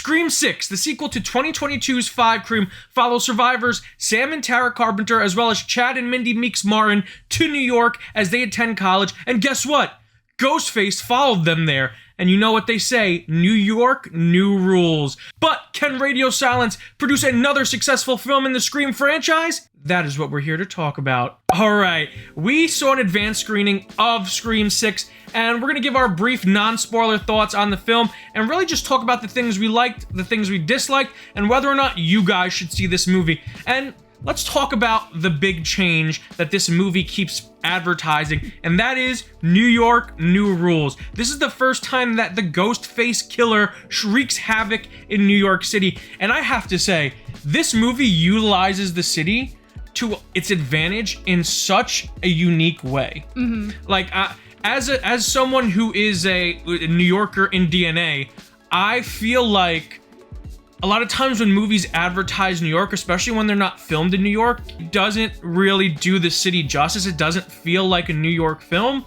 Scream 6, the sequel to 2022's Five Cream, follows survivors Sam and Tara Carpenter as well as Chad and Mindy Meeks Martin to New York as they attend college. And guess what? Ghostface followed them there. And you know what they say, New York, new rules. But can Radio Silence produce another successful film in the Scream franchise? That is what we're here to talk about. Alright, we saw an advanced screening of Scream 6, and we're going to give our brief non-spoiler thoughts on the film, and really just talk about the things we liked, the things we disliked, and whether or not you guys should see this movie. And let's talk about the big change that this movie keeps advertising, and that is New York, new rules. This is the first time that the Ghostface killer wreaks havoc in New York City, and I have to say, this movie utilizes the city to its advantage in such a unique way. Like, as someone who is a New Yorker in DNA, I feel like a lot of times when movies advertise New York, especially when they're not filmed in New York, it doesn't really do the city justice. It doesn't feel like a New York film.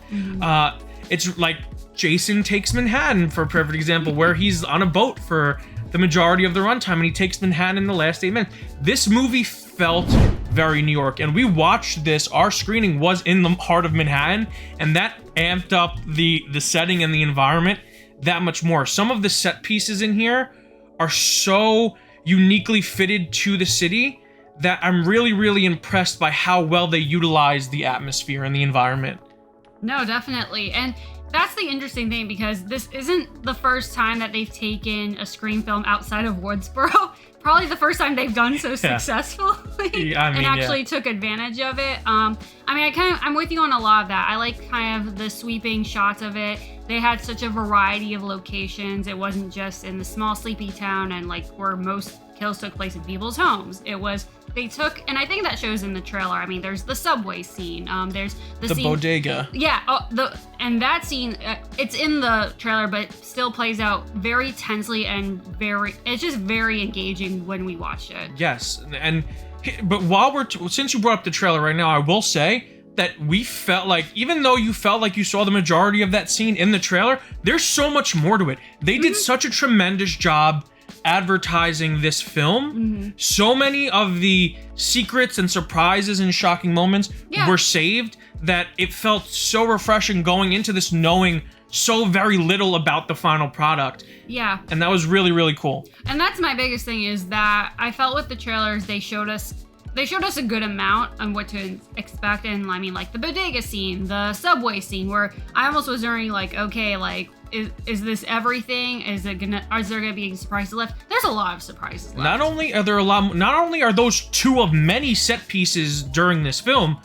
It's like Jason Takes Manhattan, for a perfect example, where he's on a boat for the majority of the runtime and he takes Manhattan in the last 8 minutes. This movie felt very New York, and we watched this. Our screening was in the heart of Manhattan, and that amped up the setting and the environment that much more. Some of the set pieces in here are so uniquely fitted to the city that I'm really, really impressed by how well they utilize the atmosphere and the environment. No, definitely. And that's the interesting thing, because this isn't the first time that they've taken a Scream film outside of Woodsboro. Probably the first time they've done so successfully and actually took advantage of it. I'm with you on a lot of that. I like kind of the sweeping shots of it. They had such a variety of locations. It wasn't just in the small sleepy town and like where most kills took place in people's homes. It was, they took, and I think that shows in the trailer. I mean, there's the subway scene. There's the scene, bodega. Yeah. And that scene, it's in the trailer, but still plays out very tensely and it's just very engaging when we watch it. Yes. But since you brought up the trailer right now, I will say that we felt like, even though you felt like you saw the majority of that scene in the trailer, there's so much more to it. They did such a tremendous job advertising this film. So many of the secrets and surprises and shocking moments were saved that it felt so refreshing going into this knowing so very little about the final product. Yeah. And that was really, really cool. And that's my biggest thing, is that I felt with the trailers, they showed us a good amount on what to expect. And I mean, like the bodega scene, the subway scene, where I almost was wondering, like, okay, like, is this everything? Is there gonna be surprises left? There's a lot of surprises left. Not only are those two of many set pieces during this film,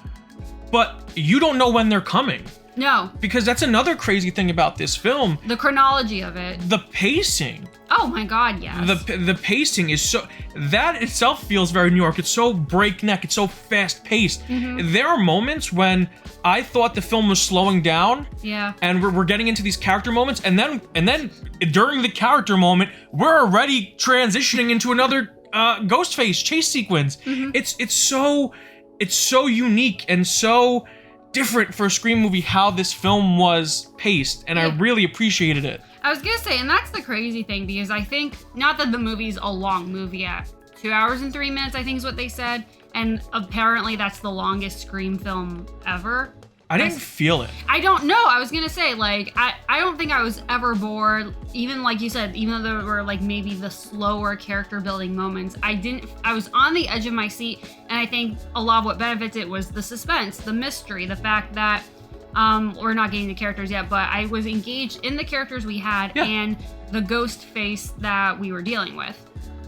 but you don't know when they're coming. No. Because that's another crazy thing about this film. The chronology of it. The pacing. Oh my God, yes. The pacing is so, that itself feels very New York. It's so breakneck. It's so fast paced. There are moments when I thought the film was slowing down. Yeah. And we're getting into these character moments, and then during the character moment, we're already transitioning into another Ghostface chase sequence. It's so unique and so different for a Scream movie how this film was paced, and I really appreciated it. I was gonna say, and that's the crazy thing, because I think, not that the movie's a long movie at 2 hours and 3 minutes, I think is what they said, and apparently that's the longest Scream film ever. I didn't feel it. I don't know. I was gonna say, like, I don't think I was ever bored. Even like you said, even though there were like maybe the slower character building moments, I was on the edge of my seat, and I think a lot of what benefits it was the suspense, the mystery, the fact that we're not getting the characters yet, but I was engaged in the characters we had and the ghost face that we were dealing with.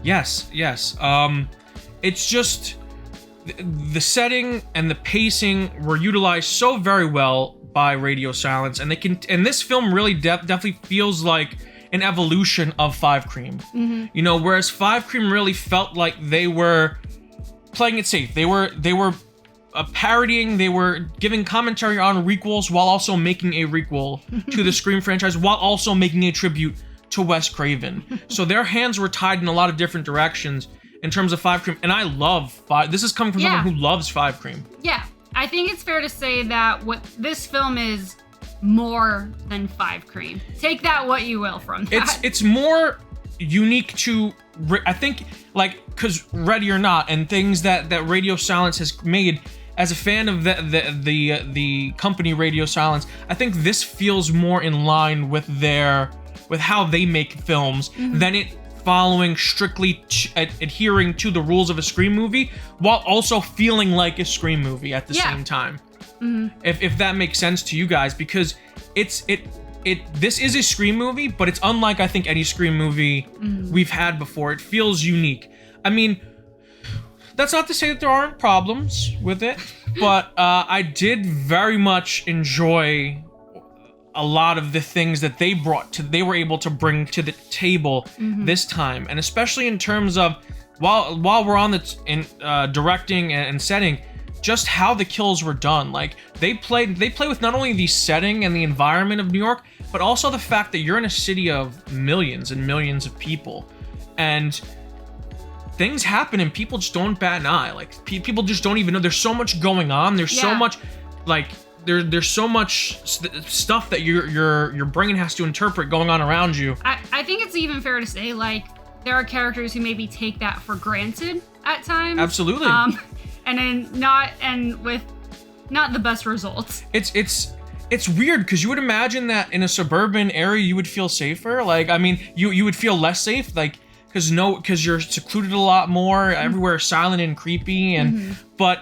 Yes. It's just the setting and the pacing were utilized so very well by Radio Silence, and this film really definitely feels like an evolution of Five Cream. You know, whereas Five Cream really felt like they were playing it safe. They were parodying, they were giving commentary on requels while also making a requel to the Scream franchise, while also making a tribute to Wes Craven. So their hands were tied in a lot of different directions in terms of Five Cream, and I love Five. This is coming from someone who loves Five Cream. Yeah, I think it's fair to say that what this film is more than Five Cream. Take that what you will from that. It's more unique to, I think, like, because Ready or Not and things that Radio Silence has made. As a fan of the company Radio Silence, I think this feels more in line with how they make films than it following strictly adhering to the rules of a Scream movie while also feeling like a Scream movie at the same time. If that makes sense to you guys, because this is a Scream movie, but it's unlike I think any Scream movie we've had before. It feels unique. I mean, that's not to say that there aren't problems with it, but I did very much enjoy a lot of the things that they were able to bring to the table this time, and especially in terms of while we're on directing and setting, just how the kills were done. Like they play with not only the setting and the environment of New York, but also the fact that you're in a city of millions and millions of people, and things happen and people just don't bat an eye. Like people just don't even know. There's so much going on. There's so much, like there's so much stuff that your brain has to interpret going on around you. I think it's even fair to say, like, there are characters who maybe take that for granted at times. Absolutely. And with not the best results. It's weird because you would imagine that in a suburban area you would feel safer. Like, I mean, you would feel less safe. Like, because you're secluded a lot more, everywhere is silent and creepy, and but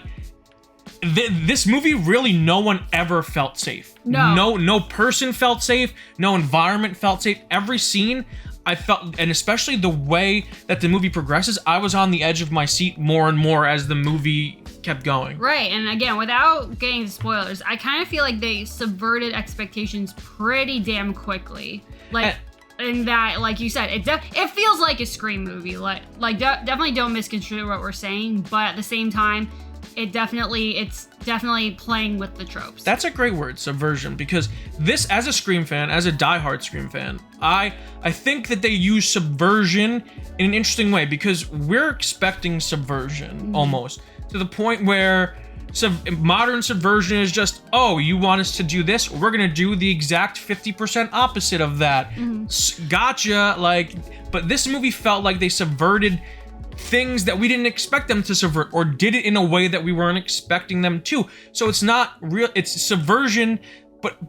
this movie really, no one ever felt safe. No person felt safe. No environment felt safe. Every scene I felt, and especially the way that the movie progresses, I was on the edge of my seat more and more as the movie kept going. Right, and again, without getting into spoilers, I kind of feel like they subverted expectations pretty damn quickly. And that, like you said, it feels like a Scream movie. Definitely don't misconstrue what we're saying, but at the same time, it's definitely playing with the tropes. That's a great word, subversion, because this, as a Scream fan, as a diehard Scream fan, I think that they use subversion in an interesting way, because we're expecting subversion almost to the point where modern subversion is just, oh, you want us to do this? We're gonna do the exact 50% opposite of that. Gotcha. But this movie felt like they subverted things that we didn't expect them to subvert, or did it in a way that we weren't expecting them to. So it's not real. It's subversion,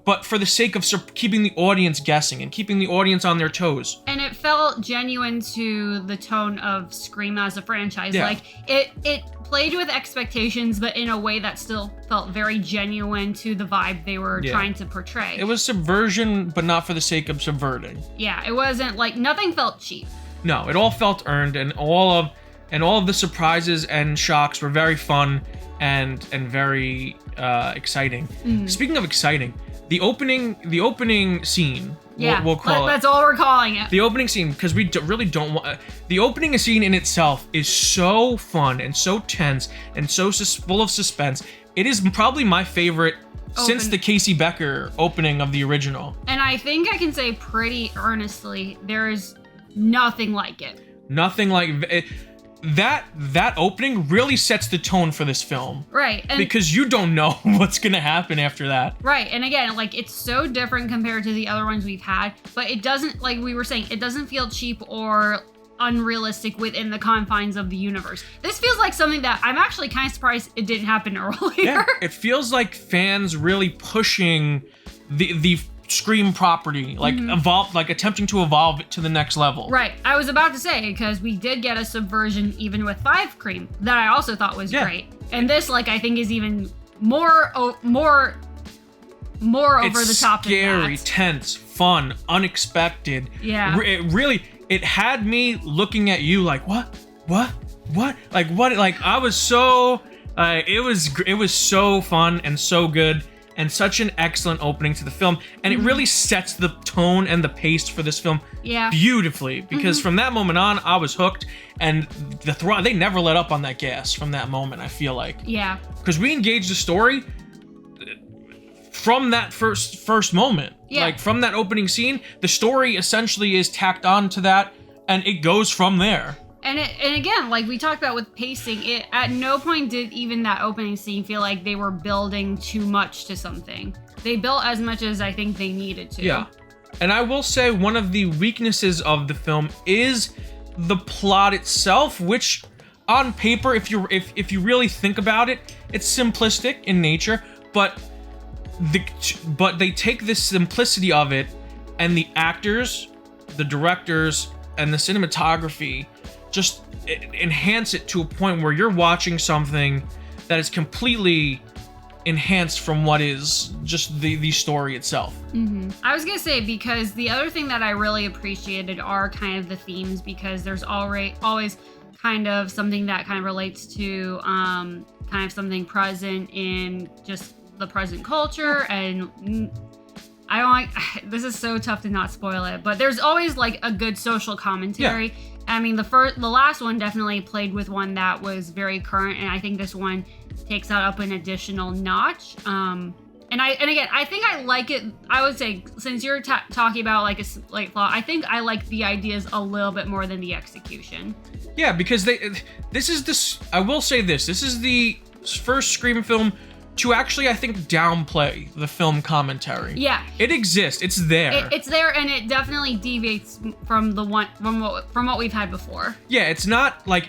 but for the sake of keeping the audience guessing and keeping the audience on their toes. And it felt genuine to the tone of Scream as a franchise. Yeah. Like it played with expectations, but in a way that still felt very genuine to the vibe they were trying to portray. It was subversion, but not for the sake of subverting. Yeah, it wasn't like, nothing felt cheap. No, it all felt earned, and all of the surprises and shocks were very fun and very exciting. Speaking of exciting, the opening scene. Yeah, we'll call it. That's all we're calling it. The opening scene, because we really don't want. The opening scene in itself is so fun and so tense and so full of suspense. It is probably my favorite since the Casey Becker opening of the original. And I think I can say pretty earnestly, there is nothing like it. Nothing like it. That opening really sets the tone for this film. Right. And because you don't know what's going to happen after that. Right. And again, like, it's so different compared to the other ones we've had, but it doesn't, like we were saying, it doesn't feel cheap or unrealistic within the confines of the universe. This feels like something that I'm actually kind of surprised it didn't happen earlier. Yeah, it feels like fans really pushing the Scream property, like attempting to evolve it to the next level. Right. I was about to say, because we did get a subversion even with 5 Cream that I also thought was great. And this, like, I think is even more over the top than that. Scary, tense, fun, unexpected. Yeah. It had me looking at you like, what? Like, I was so, it was so fun and so good. And such an excellent opening to the film. And it really sets the tone and the pace for this film beautifully. Because from that moment on, I was hooked. And they never let up on that gas from that moment, I feel like. Yeah. Because we engaged the story from that first moment. Yeah. Like, from that opening scene, the story essentially is tacked on to that. And it goes from there. And again, like we talked about with pacing, it at no point did even that opening scene feel like they were building too much to something. They built as much as I think they needed to. Yeah. And I will say one of the weaknesses of the film is the plot itself, which on paper, if you really think about it, it's simplistic in nature, but they take this simplicity of it, and the actors, the directors, and the cinematography just enhance it to a point where you're watching something that is completely enhanced from what is just the story itself. I was gonna say, because the other thing that I really appreciated are kind of the themes, because there's always kind of something that kind of relates to kind of something present in just the present culture. And I don't like, this is so tough to not spoil it, but there's always like a good social commentary. I mean, the last one definitely played with one that was very current, and I think this one takes that up an additional notch. And again, I think I like it. I would say, since you're talking about like a slight flaw, I think I like the ideas a little bit more than the execution. Yeah, because I will say this is the first Scream film to actually, I think, downplay the film commentary. Yeah, it exists. It's there. It's there, and it definitely deviates from what we've had before. Yeah, it's not like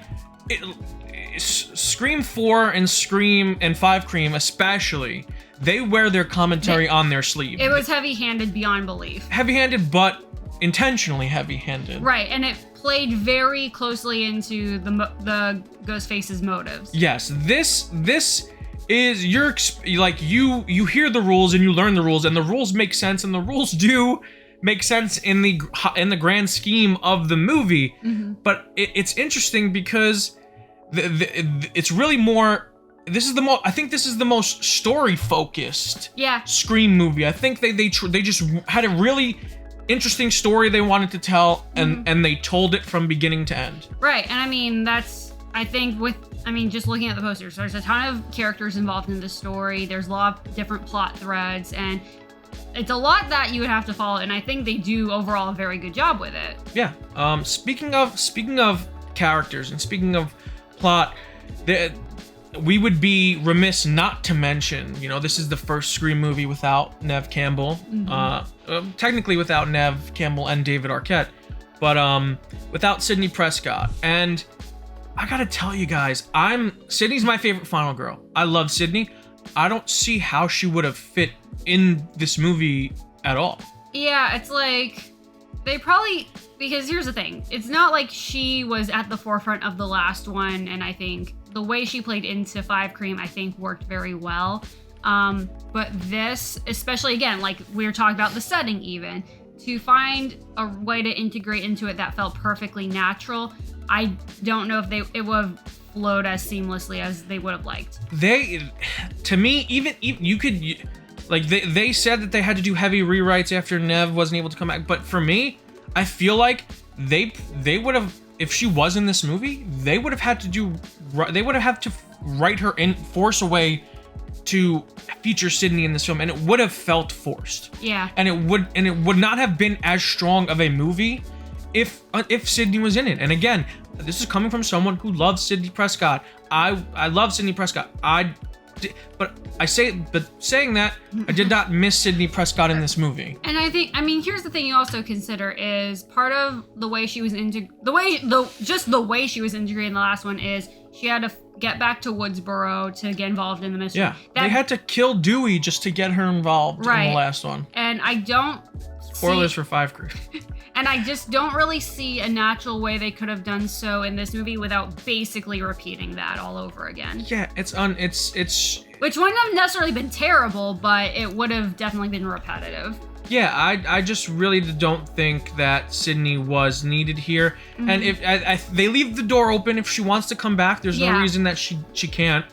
Scream 4 and Scream and 5 Cream especially. They wear their commentary on their sleeve. It was heavy-handed beyond belief. Heavy-handed, but intentionally heavy-handed. Right, and it played very closely into the Ghostface's motives. Yes, this is you hear the rules and you learn the rules, and the rules make sense, and the rules do make sense in the grand scheme of the movie. But it's interesting because it's really more. I think this is the most story focused Scream movie. I think they just had a really interesting story they wanted to tell, and they told it from beginning to end. Right, and I mean just looking at the posters, there's a ton of characters involved in the story. There's a lot of different plot threads, and it's a lot that you would have to follow, and I think they do overall a very good job with it. Yeah. Speaking of characters and speaking of plot, we would be remiss not to mention, this is the first Scream movie without Neve Campbell. Technically without Neve Campbell and David Arquette, but without Sidney Prescott. And I gotta tell you guys, Sidney's my favorite final girl. I love Sidney. I don't see how she would have fit in this movie at all. Yeah, it's like because here's the thing. It's not like she was at the forefront of the last one, and I think the way she played into 5 Cream, I think, worked very well. But this, especially, again, like we were talking about the setting even, to find a way to integrate into it that felt perfectly natural, I don't know if it would have flowed as seamlessly as they would have liked. To me, even you could, like, they said that they had to do heavy rewrites after Neve wasn't able to come back, but for me, I feel like they would have, if she was in this movie, they would have had to write her in, force a way to feature Sidney in this film, and it would have felt forced. Yeah. And it would not have been as strong of a movie if Sidney was in it. And again, this is coming from someone who loves Sidney Prescott. I love Sidney Prescott. Saying that, I did not miss Sidney Prescott in this movie. And here's the thing you also consider is part of the way she was the way she was integrated in the last one is she had to get back to Woodsboro to get involved in the mystery. Yeah, they had to kill Dewey just to get her involved in the last one. And I don't Spoilers for 5 Crew. And I just don't really see a natural way they could have done so in this movie without basically repeating that all over again. Yeah, it's which wouldn't have necessarily been terrible, but it would have definitely been repetitive. Yeah, I just really don't think that Sidney was needed here. And if they leave the door open, if she wants to come back, there's no reason that she can't.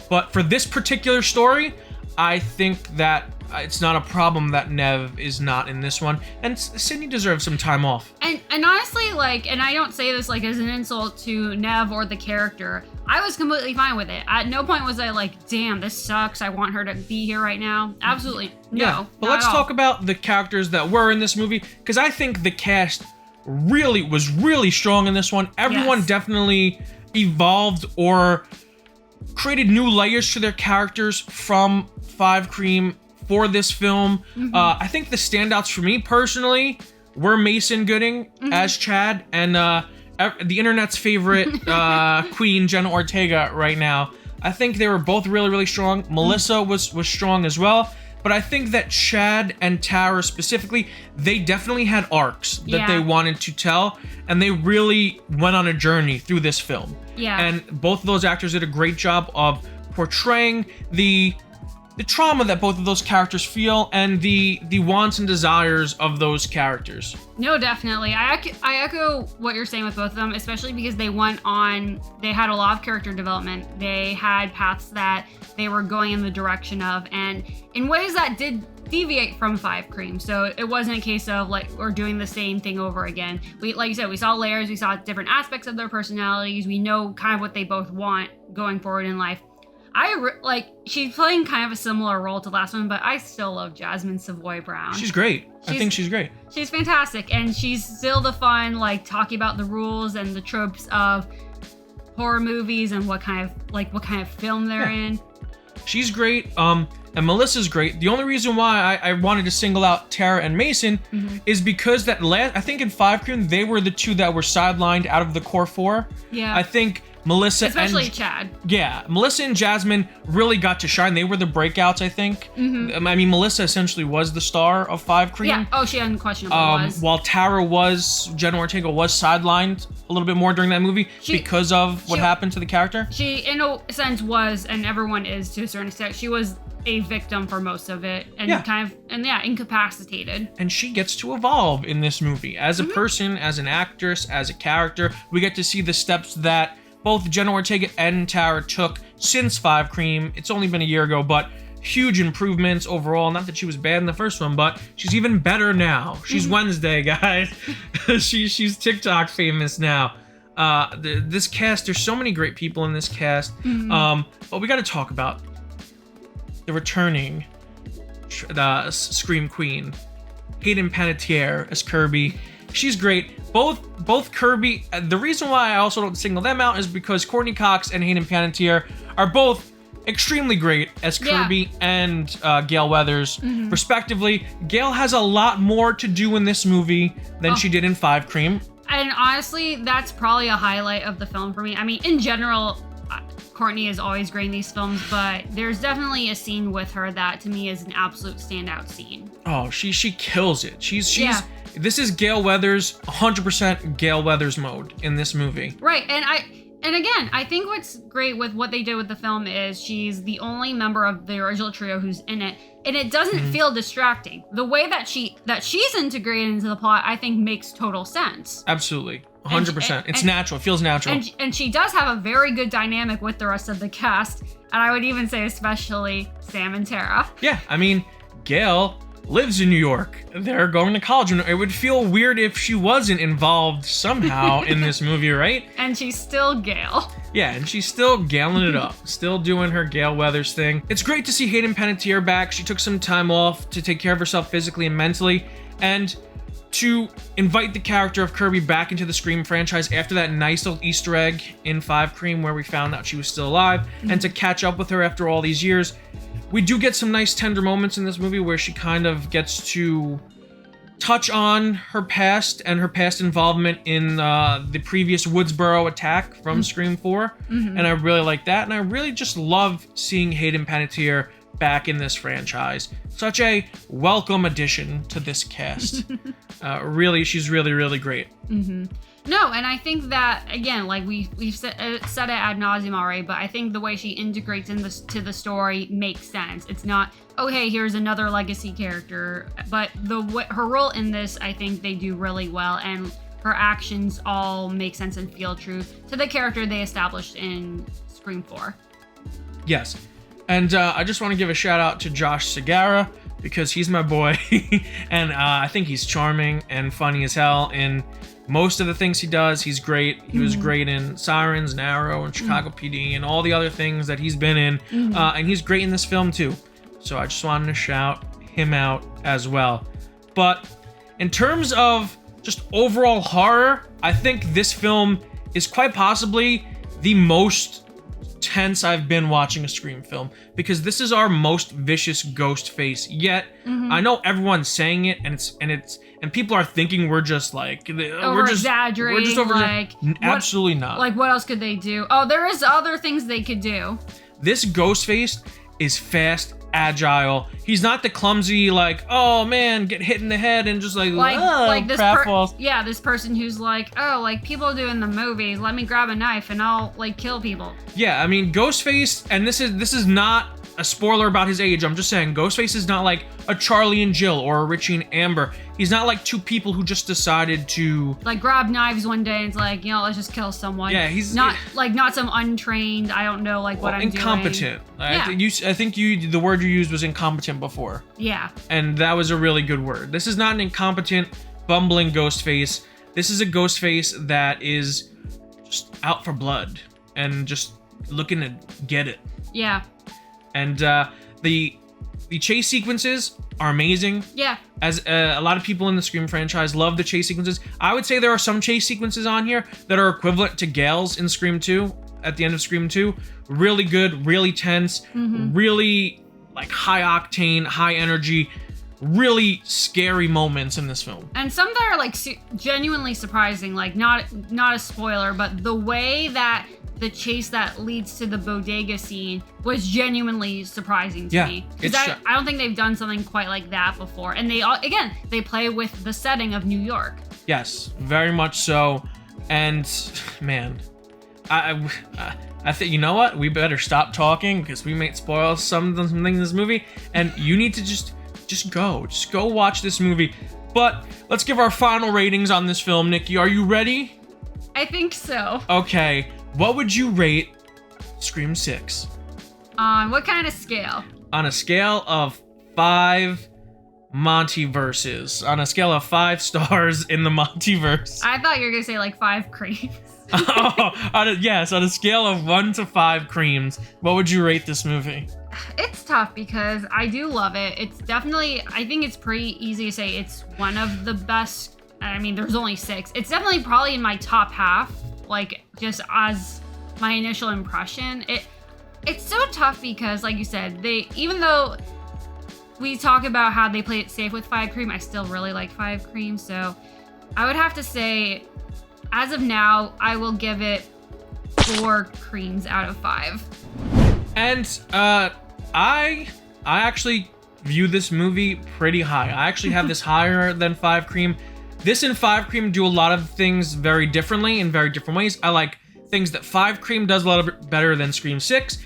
But for this particular story, I think that it's not a problem that Neve is not in this one, and Sidney deserves some time off. And honestly, and I don't say this as an insult to Neve or the character, I was completely fine with it. At no point was I like, damn, this sucks, I want her to be here right now. Absolutely no. Yeah, but let's talk about the characters that were in this movie, because I think the cast was really strong in this one. Everyone definitely evolved or created new layers to their characters from 5 Cream for this film. I think the standouts for me personally were Mason Gooding as Chad and the internet's favorite queen, Jenna Ortega, right now. I think they were both really, really strong. Melissa was strong as well. But I think that Chad and Tara specifically, they definitely had arcs that they wanted to tell. And they really went on a journey through this film. Yeah. And both of those actors did a great job of portraying the trauma that both of those characters feel and the wants and desires of those characters. No, definitely. I echo what you're saying with both of them, especially because they had a lot of character development. They had paths that they were going in the direction of, and in ways that did deviate from Five Cream. So it wasn't a case of like we're doing the same thing over again. Like you said, we saw layers, we saw different aspects of their personalities. We know kind of what they both want going forward in life. She's playing kind of a similar role to the last one, but I still love Jasmine Savoy Brown. She's great. I think she's great. She's fantastic, and she's still the fun, like talking about the rules and the tropes of horror movies and what kind of film they're in. She's great. And Melissa's great. The only reason why I wanted to single out Tara and Mason is because I think in Five Cream they were the two that were sidelined out of the core four. Yeah. I think Melissa especially Chad. Yeah, Melissa and Jasmine really got to shine. They were the breakouts, I think. I mean, Melissa essentially was the star of Five Cream. Yeah. Oh, she unquestionably was. While Jenna Ortega was sidelined a little bit more during that movie because of what happened to the character. She, in a sense, was, and everyone is to a certain extent, she was a victim for most of it and incapacitated. And she gets to evolve in this movie as a person, as an actress, as a character. We get to see the steps that both Jenna Ortega and Tara took since Five Cream. It's only been a year ago, but huge improvements overall. Not that she was bad in the first one, but she's even better now. She's Wednesday, guys. she's TikTok famous now. This cast, there's so many great people in this cast. But we got to talk about the returning Scream Queen, Hayden Panettiere as Kirby. She's great. Both Kirby. The reason why I also don't single them out is because Courtney Cox and Hayden Panettiere are both extremely great as Kirby and Gale Weathers, respectively. Gale has a lot more to do in this movie than she did in Five Cream. And honestly, that's probably a highlight of the film for me. I mean, in general, Courtney is always great in these films, but there's definitely a scene with her that to me is an absolute standout scene. Oh, she kills it. This is Gale Weathers, 100% Gale Weathers mode in this movie. Right, and again, I think what's great with what they did with the film is she's the only member of the original trio who's in it, and it doesn't feel distracting. The way that she's integrated into the plot, I think, makes total sense. Absolutely. 100%. It's natural. It feels natural. And she does have a very good dynamic with the rest of the cast, and I would even say especially Sam and Tara. Yeah, I mean, Gale lives in New York. They're going to college, and it would feel weird if she wasn't involved somehow in this movie, right? And she's still Gale. Yeah, and she's still galing it up, still doing her Gale Weathers thing. It's great to see Hayden Panettiere back. She took some time off to take care of herself physically and mentally, and to invite the character of Kirby back into the Scream franchise after that nice little Easter egg in Five Cream where we found out she was still alive, and to catch up with her after all these years. We do get some nice tender moments in this movie where she kind of gets to touch on her past and her past involvement in the previous Woodsboro attack from Scream 4. And I really like that. And I really just love seeing Hayden Panettiere back in this franchise. Such a welcome addition to this cast. She's really, really great. No, and I think that, again, like we've said it ad nauseum already, but I think the way she integrates into the story makes sense. It's not, oh, hey, here's another legacy character, but her role in this, I think they do really well, and her actions all make sense and feel true to the character they established in Scream 4. Yes, and I just want to give a shout out to Josh Segarra, because he's my boy, and I think he's charming and funny as hell in most of the things he does. He's great. He was great in Sirens and Arrow and Chicago PD and all the other things that he's been in. And he's great in this film too. So I just wanted to shout him out as well. But in terms of just overall horror, I think this film is quite possibly the most tense I've been watching a Scream film, because this is our most vicious Ghostface yet. I know everyone's saying it, and people are thinking we're just like exaggerating. We're just over like absolutely not. Like, what else could they do? Oh, there is other things they could do. This Ghostface is fast, agile. He's not the clumsy, like, oh man, get hit in the head and just like this pratfalls. Yeah, this person who's like, oh, like people do in the movies, let me grab a knife and I'll like kill people. Yeah, I mean, Ghostface, and this is not a spoiler about his age. I'm just saying, Ghostface is not like a Charlie and Jill or a Richie and Amber. He's not like two people who just decided to like grab knives one day and it's like, let's just kill someone. Yeah, he's not some untrained, I don't know, like what I'm incompetent. doing. Yeah. I think the word you used was incompetent before. Yeah. And that was a really good word. This is not an incompetent, bumbling Ghostface. This is a Ghostface that is just out for blood and just looking to get it. Yeah. And the chase sequences are amazing. Yeah. As a lot of people in the Scream franchise love the chase sequences. I would say there are some chase sequences on here that are equivalent to Gale's in Scream 2, at the end of Scream 2. Really good, really tense, really like high octane, high energy, really scary moments in this film. And some that are like genuinely surprising, like not a spoiler, but the way that the chase that leads to the bodega scene was genuinely surprising to me. Because I don't think they've done something quite like that before. And they play with the setting of New York. Yes, very much so. And man, I think, you know what? We better stop talking because we might spoil something in this movie. And you need to just go watch this movie. But let's give our final ratings on this film. Nikki, are you ready? I think so. Okay. What would you rate Scream 6? On what kind of scale? On a scale of 5 MontyVerses. On a scale of 5 stars in the MontyVerse. I thought you were going to say like 5 creams. On a scale of 1 to 5 creams, what would you rate this movie? It's tough because I do love it. It's definitely, I think it's pretty easy to say it's one of the best. I mean, there's only 6. It's definitely probably in my top half. Like, just as my initial impression, it's so tough because, like you said, even though we talk about how they play it safe with 5 cream, I still really like 5 cream. So I would have to say, as of now, I will give it 4 creams out of 5. And I actually view this movie pretty high. I actually have this higher than 5 cream. This and 5 cream do a lot of things very differently in very different ways. I like things that 5 cream does a lot better than Scream 6,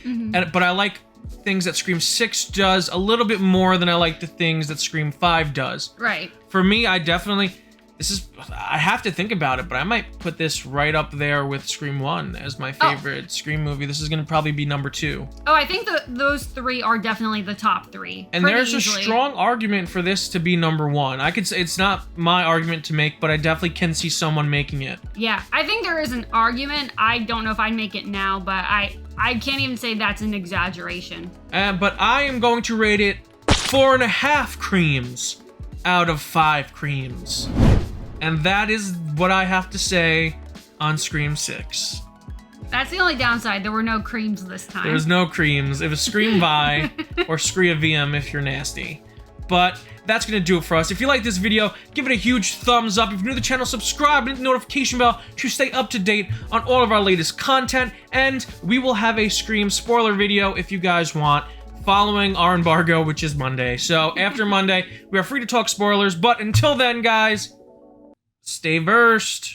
but I like things that Scream 6 does a little bit more than I like the things that Scream 5 does. Right. For me, I have to think about it, but I might put this right up there with Scream 1 as my favorite Scream movie. This is going to probably be number 2. Oh, I think those 3 are definitely the top 3. And there's a strong argument for this to be number 1. I could say it's not my argument to make, but I definitely can see someone making it. Yeah, I think there is an argument. I don't know if I'd make it now, but I can't even say that's an exaggeration. But I am going to rate it 4.5 creams out of 5 creams. And that is what I have to say on Scream 6. That's the only downside. There were no creams this time. There was no creams. It was Scream by or Screavium if you're nasty. But that's going to do it for us. If you like this video, give it a huge thumbs up. If you're new to the channel, subscribe and hit the notification bell to stay up to date on all of our latest content. And we will have a Scream spoiler video if you guys want, following our embargo, which is Monday. So after Monday, we are free to talk spoilers. But until then, guys, stay versed.